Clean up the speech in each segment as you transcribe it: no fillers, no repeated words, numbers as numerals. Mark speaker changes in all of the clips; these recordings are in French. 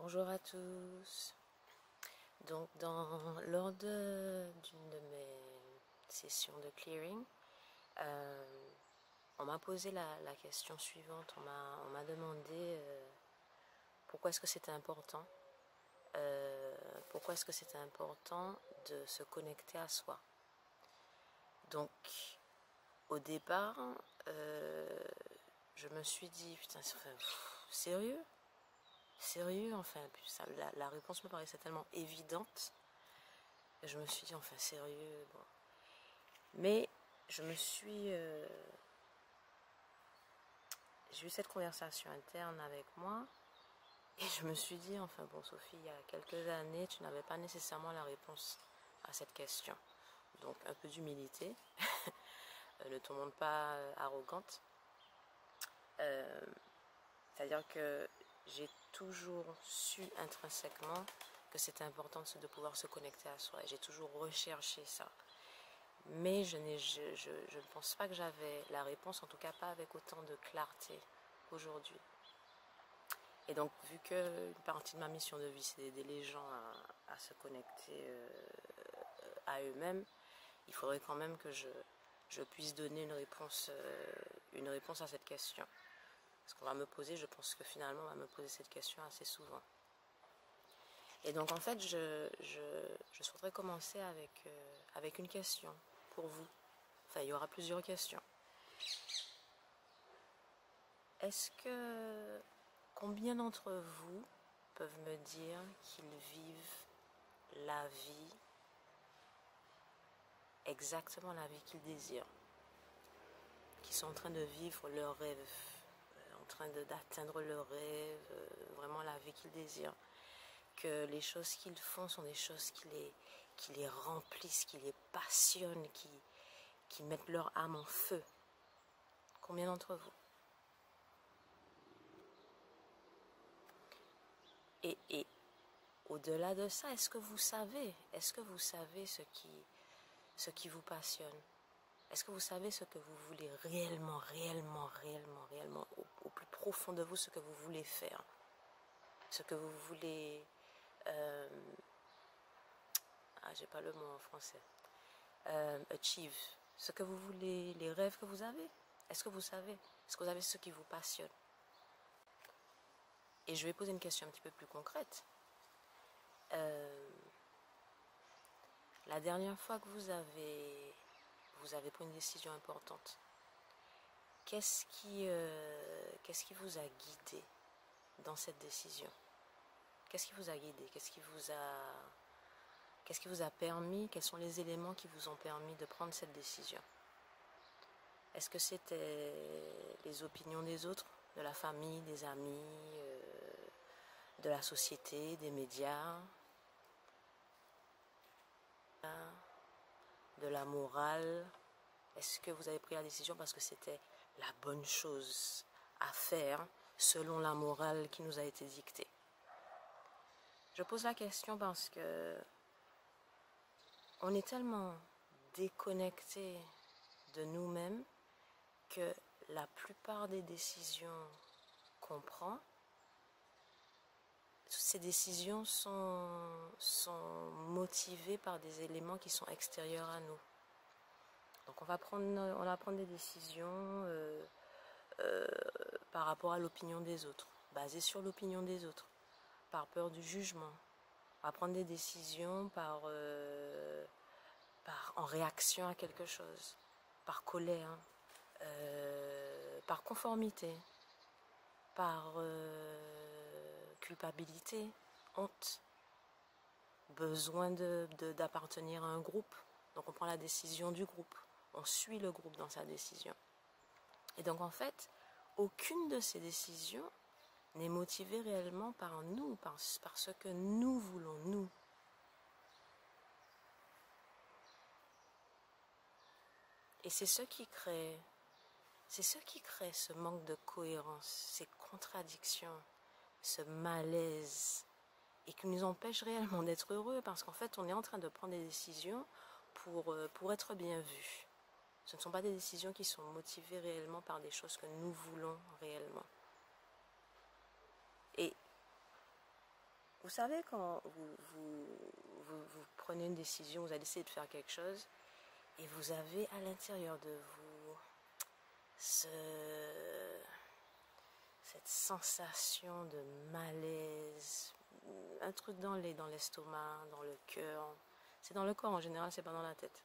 Speaker 1: Bonjour à tous. Donc, lors d'une de mes sessions de clearing, on m'a posé la question suivante. On m'a demandé pourquoi est-ce que c'était important. Pourquoi est-ce que c'était important de se connecter à soi. Donc, au départ, je me suis dit, putain, sérieux? Sérieux, enfin, la réponse me paraissait tellement évidente. Et je me suis dit, enfin, sérieux, bon. Mais je me suis... j'ai eu cette conversation interne avec moi. Et je me suis dit, enfin, bon, Sophie, il y a quelques années, tu n'avais pas nécessairement la réponse à cette question. Donc, un peu d'humilité. Ne te montre pas arrogante. C'est-à-dire que j'ai toujours su intrinsèquement que c'était important de pouvoir se connecter à soi. Et j'ai toujours recherché ça. Mais je ne pense pas que j'avais la réponse, en tout cas pas avec autant de clarté aujourd'hui. Et donc, vu qu'une partie de ma mission de vie, c'est d'aider les gens à se connecter à eux-mêmes, il faudrait quand même que je puisse donner une réponse à cette question. Parce qu'on va me poser, je pense que finalement, on va me poser cette question assez souvent. Et donc, en fait, je souhaiterais commencer avec une question pour vous. Enfin, il y aura plusieurs questions. Combien d'entre vous peuvent me dire qu'ils vivent la vie, exactement la vie qu'ils désirent, qu'ils sont en train de vivre leur rêve, en train d'atteindre leur rêve, vraiment la vie qu'ils désirent, que les choses qu'ils font sont des choses qui les remplissent, qui les passionnent, qui mettent leur âme en feu. Combien d'entre vous? Et au-delà de ça, est-ce que vous savez ce qui vous passionne? Est-ce que vous savez ce que vous voulez réellement, au plus profond de vous, ce que vous voulez faire? Ce que vous voulez... j'ai pas le mot en français. Achieve. Ce que vous voulez, les rêves que vous avez. Est-ce que vous savez? Est-ce que vous avez ce qui vous passionne? Et je vais poser une question un petit peu plus concrète. La dernière fois que vous avez pris une décision importante, qu'est-ce qui vous a guidé dans cette décision? Qu'est-ce qui vous a guidé? Qu'est-ce qui vous a permis? Quels sont les éléments qui vous ont permis de prendre cette décision? Est-ce que c'était les opinions des autres, de la famille, des amis, de la société, des médias, de la morale? Est-ce que vous avez pris la décision parce que c'était la bonne chose à faire selon la morale qui nous a été dictée? Je pose la question parce que on est tellement déconnecté de nous-mêmes que la plupart des décisions qu'on prend, ces décisions sont motivées par des éléments qui sont extérieurs à nous. Donc on va prendre des décisions par rapport à l'opinion des autres, basées sur l'opinion des autres, par peur du jugement. On va prendre des décisions en réaction à quelque chose, par colère, par conformité, par culpabilité, honte, besoin d'appartenir à un groupe. Donc on prend la décision du groupe, on suit le groupe dans sa décision. Et donc en fait, aucune de ces décisions n'est motivée réellement par nous, par ce que nous voulons, nous. Et c'est ce qui crée ce manque de cohérence, ces contradictions, ce malaise, et qui nous empêche réellement d'être heureux, parce qu'en fait, on est en train de prendre des décisions pour être bien vu. Ce ne sont pas des décisions qui sont motivées réellement par des choses que nous voulons réellement. Et Vous savez, quand vous prenez une décision, vous allez essayer de faire quelque chose, et vous avez à l'intérieur de vous cette sensation de malaise, un truc dans l'estomac, dans le cœur. C'est dans le corps en général, c'est pas dans la tête.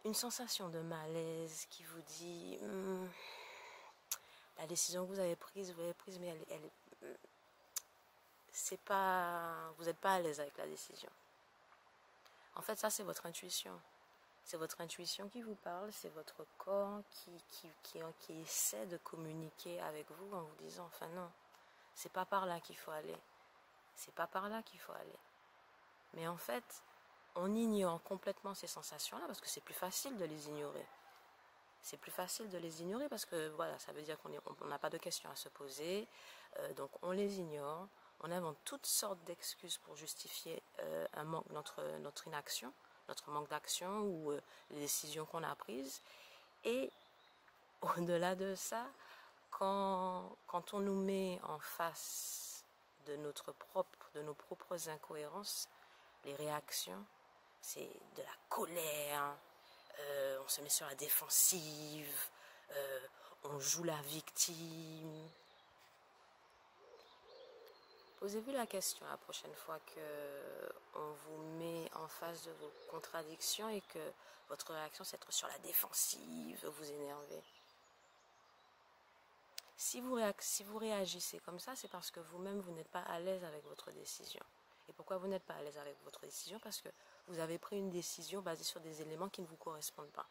Speaker 1: Une sensation de malaise qui vous dit la décision que vous avez prise, mais c'est pas, vous n'êtes pas à l'aise avec la décision. En fait, ça, c'est votre intuition. C'est votre intuition qui vous parle, c'est votre corps qui essaie de communiquer avec vous en vous disant, enfin non, c'est pas par là qu'il faut aller. C'est pas par là qu'il faut aller. Mais en fait, on ignore complètement ces sensations-là parce que c'est plus facile de les ignorer. C'est plus facile de les ignorer parce que voilà, ça veut dire qu'on n'a pas de questions à se poser, donc on les ignore. On invente toutes sortes d'excuses pour justifier notre inaction, notre manque d'action ou les décisions qu'on a prises. Et au-delà de ça, quand on nous met en face de nos propres incohérences, les réactions, c'est de la colère, on se met sur la défensive, on joue la victime. Posez-vous la question la prochaine fois qu'on vous met en face de vos contradictions et que votre réaction c'est d'être sur la défensive, vous énerver. Si vous réagissez comme ça, c'est parce que vous-même vous n'êtes pas à l'aise avec votre décision. Et pourquoi vous n'êtes pas à l'aise avec votre décision? Parce que vous avez pris une décision basée sur des éléments qui ne vous correspondent pas.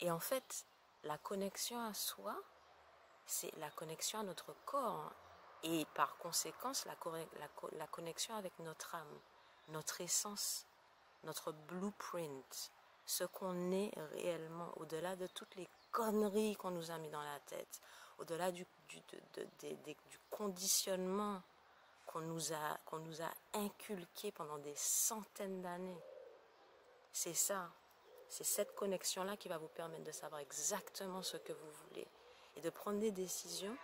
Speaker 1: Et en fait, la connexion à soi, c'est la connexion à notre corps. Et par conséquent, la connexion avec notre âme, notre essence, notre blueprint, ce qu'on est réellement, au-delà de toutes les conneries qu'on nous a mis dans la tête, au-delà du conditionnement qu'on nous a inculqué pendant des centaines d'années. C'est ça, c'est cette connexion-là qui va vous permettre de savoir exactement ce que vous voulez et de prendre des décisions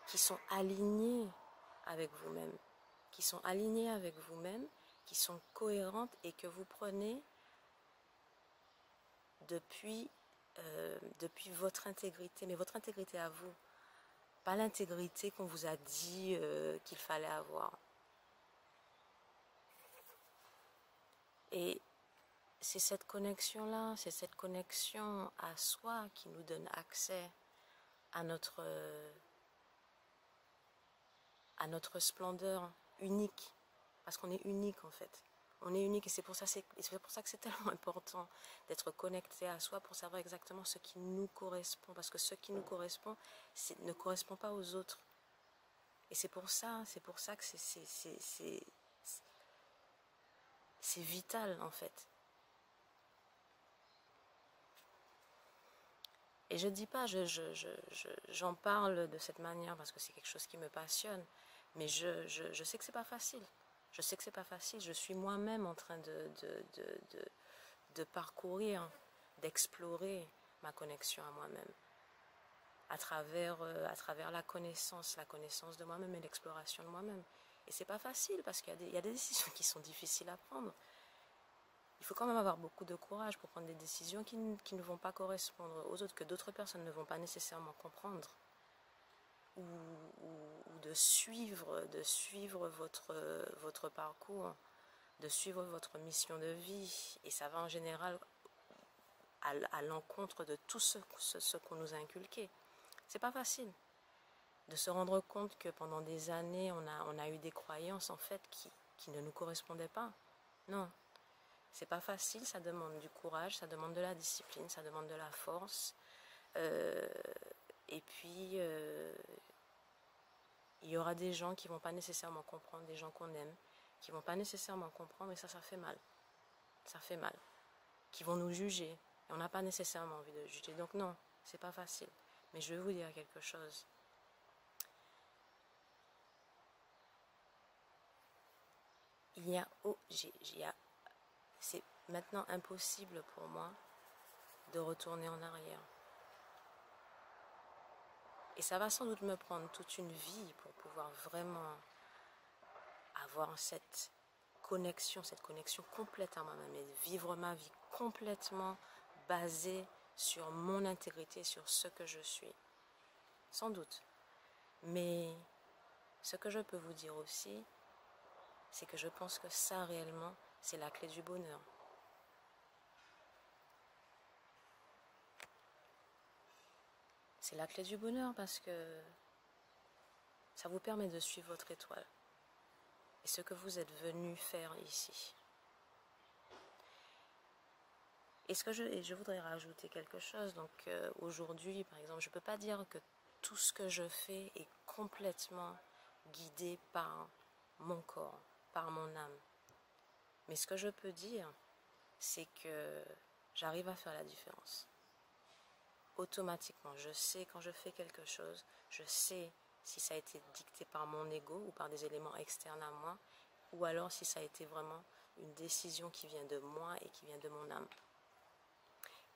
Speaker 1: qui sont alignées avec vous-même, qui sont cohérentes et que vous prenez depuis votre intégrité, mais votre intégrité à vous, pas l'intégrité qu'on vous a dit qu'il fallait avoir. Et c'est cette connexion-là, c'est cette connexion à soi qui nous donne accès à notre splendeur unique, parce qu'on est unique en fait. On est unique et c'est pour ça que c'est tellement important d'être connecté à soi pour savoir exactement ce qui nous correspond, parce que ce qui nous correspond ne correspond pas aux autres. Et c'est pour ça que c'est vital en fait. Et je dis pas, j'en parle de cette manière parce que c'est quelque chose qui me passionne, mais je sais que c'est pas facile. Je sais que c'est pas facile. Je suis moi-même en train de parcourir, d'explorer ma connexion à moi-même à travers la connaissance de moi-même et l'exploration de moi-même. Et c'est pas facile parce qu'il y a des décisions qui sont difficiles à prendre. Il faut quand même avoir beaucoup de courage pour prendre des décisions qui ne vont pas correspondre aux autres, que d'autres personnes ne vont pas nécessairement comprendre. Ou de suivre votre parcours, de suivre votre mission de vie. Et ça va en général à l'encontre de tout ce qu'on nous a inculqué. C'est pas facile de se rendre compte que pendant des années, on a eu des croyances en fait qui ne nous correspondaient pas. Non. C'est pas facile, ça demande du courage, ça demande de la discipline, ça demande de la force. Et puis, il y aura des gens qui vont pas nécessairement comprendre, des gens qu'on aime, qui vont pas nécessairement comprendre, et ça fait mal. Ça fait mal. Qui vont nous juger, et on n'a pas nécessairement envie de juger. Donc non, c'est pas facile. Mais je vais vous dire quelque chose. C'est maintenant impossible pour moi de retourner en arrière. Et ça va sans doute me prendre toute une vie pour pouvoir vraiment avoir cette connexion complète à moi-même et vivre ma vie complètement basée sur mon intégrité, sur ce que je suis. Sans doute. Mais ce que je peux vous dire aussi, c'est que je pense que ça réellement, c'est la clé du bonheur. C'est la clé du bonheur parce que ça vous permet de suivre votre étoile. Et ce que vous êtes venu faire ici. Et je voudrais rajouter quelque chose. Donc aujourd'hui, par exemple, je ne peux pas dire que tout ce que je fais est complètement guidé par mon corps, par mon âme. Mais ce que je peux dire, c'est que j'arrive à faire la différence. Automatiquement, je sais quand je fais quelque chose, je sais si ça a été dicté par mon ego ou par des éléments externes à moi, ou alors si ça a été vraiment une décision qui vient de moi et qui vient de mon âme.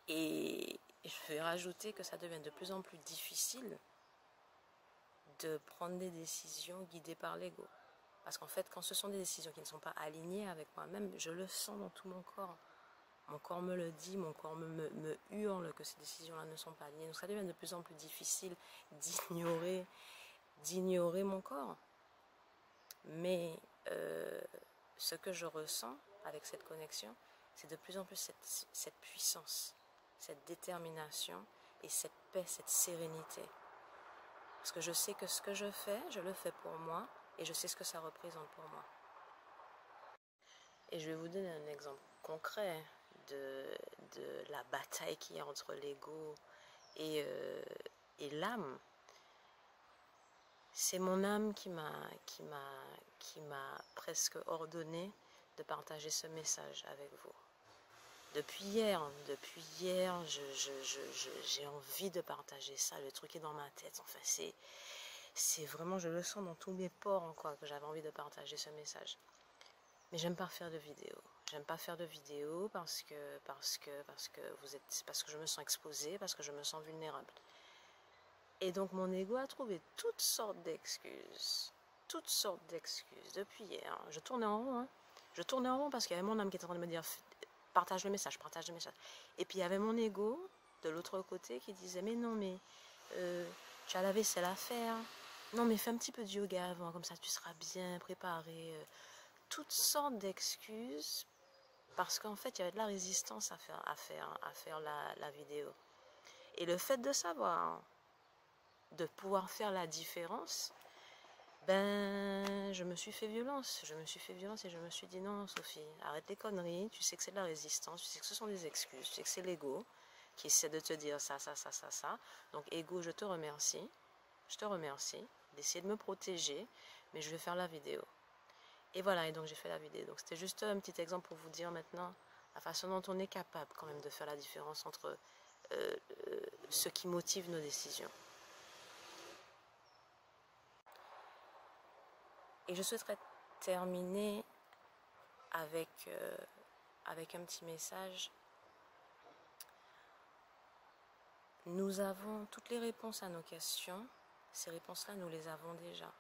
Speaker 1: Et je vais rajouter que ça devient de plus en plus difficile de prendre des décisions guidées par l'ego. Parce qu'en fait, quand ce sont des décisions qui ne sont pas alignées avec moi-même, je le sens dans tout mon corps. Mon corps me le dit, mon corps me hurle que ces décisions-là ne sont pas alignées. Donc ça devient de plus en plus difficile d'ignorer mon corps. Mais ce que je ressens avec cette connexion, c'est de plus en plus cette puissance, cette détermination et cette paix, cette sérénité. Parce que je sais que ce que je le fais pour moi et je sais ce que ça représente pour moi. Et je vais vous donner un exemple concret de la bataille qu'il y a entre l'ego et l'âme. C'est mon âme qui m'a presque ordonné de partager ce message avec vous. Depuis hier, j'ai envie de partager ça. Le truc est dans ma tête. Enfin, c'est vraiment, je le sens dans tous mes pores, quoi, que j'avais envie de partager ce message. Mais j'aime pas faire de vidéos. J'aime pas faire de vidéos parce que je me sens exposée, parce que je me sens vulnérable. Et donc mon ego a trouvé toutes sortes d'excuses depuis hier. Je tournais en rond, Je tournais en rond parce qu'il y avait mon âme qui était en train de me dire partage le message. Et puis il y avait mon ego de l'autre côté qui disait mais non, mais tu as la vaisselle à faire. Non, mais fais un petit peu de yoga avant, comme ça tu seras bien préparé. Toutes sortes d'excuses parce qu'en fait il y avait de la résistance à faire la vidéo. Et le fait de savoir, de pouvoir faire la différence, ben je me suis fait violence. Et je me suis dit non Sophie, arrête les conneries, tu sais que c'est de la résistance, tu sais que ce sont des excuses, tu sais que c'est l'ego qui essaie de te dire ça. Donc ego, je te remercie d'essayer de me protéger, mais je vais faire la vidéo. Et voilà, et donc j'ai fait la vidéo. Donc c'était juste un petit exemple pour vous dire maintenant la façon dont on est capable quand même de faire la différence entre ce qui motive nos décisions. Et je souhaiterais terminer avec un petit message. Nous avons toutes les réponses à nos questions. Ces réponses-là, nous les avons déjà.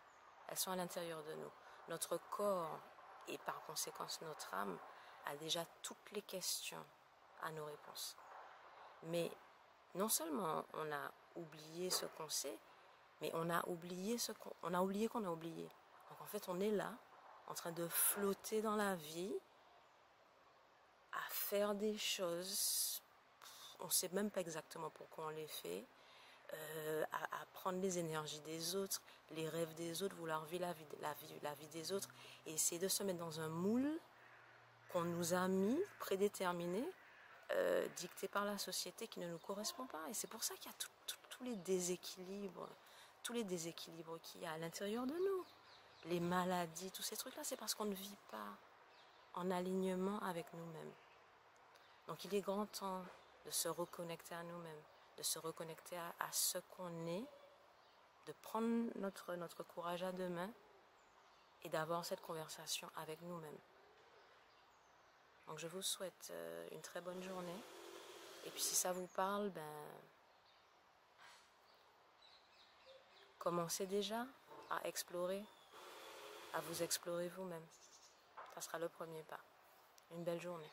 Speaker 1: Elles sont à l'intérieur de nous. Notre corps et par conséquent notre âme a déjà toutes les questions à nos réponses. Mais non seulement on a oublié ce qu'on sait, mais on a oublié qu'on a oublié. Donc en fait, on est là, en train de flotter dans la vie, à faire des choses, on ne sait même pas exactement pourquoi on les fait, à prendre les énergies des autres, les rêves des autres, vouloir vivre la vie des autres, et essayer de se mettre dans un moule qu'on nous a mis, prédéterminé, dicté par la société qui ne nous correspond pas. Et c'est pour ça qu'il y a tous les déséquilibres qu'il y a à l'intérieur de nous. Les maladies, tous ces trucs-là, c'est parce qu'on ne vit pas en alignement avec nous-mêmes. Donc il est grand temps de se reconnecter à nous-mêmes, de se reconnecter à ce qu'on est, de prendre notre courage à deux mains et d'avoir cette conversation avec nous-mêmes. Donc je vous souhaite une très bonne journée. Et puis si ça vous parle, commencez déjà à explorer, à vous explorer vous-même. Ça sera le premier pas. Une belle journée.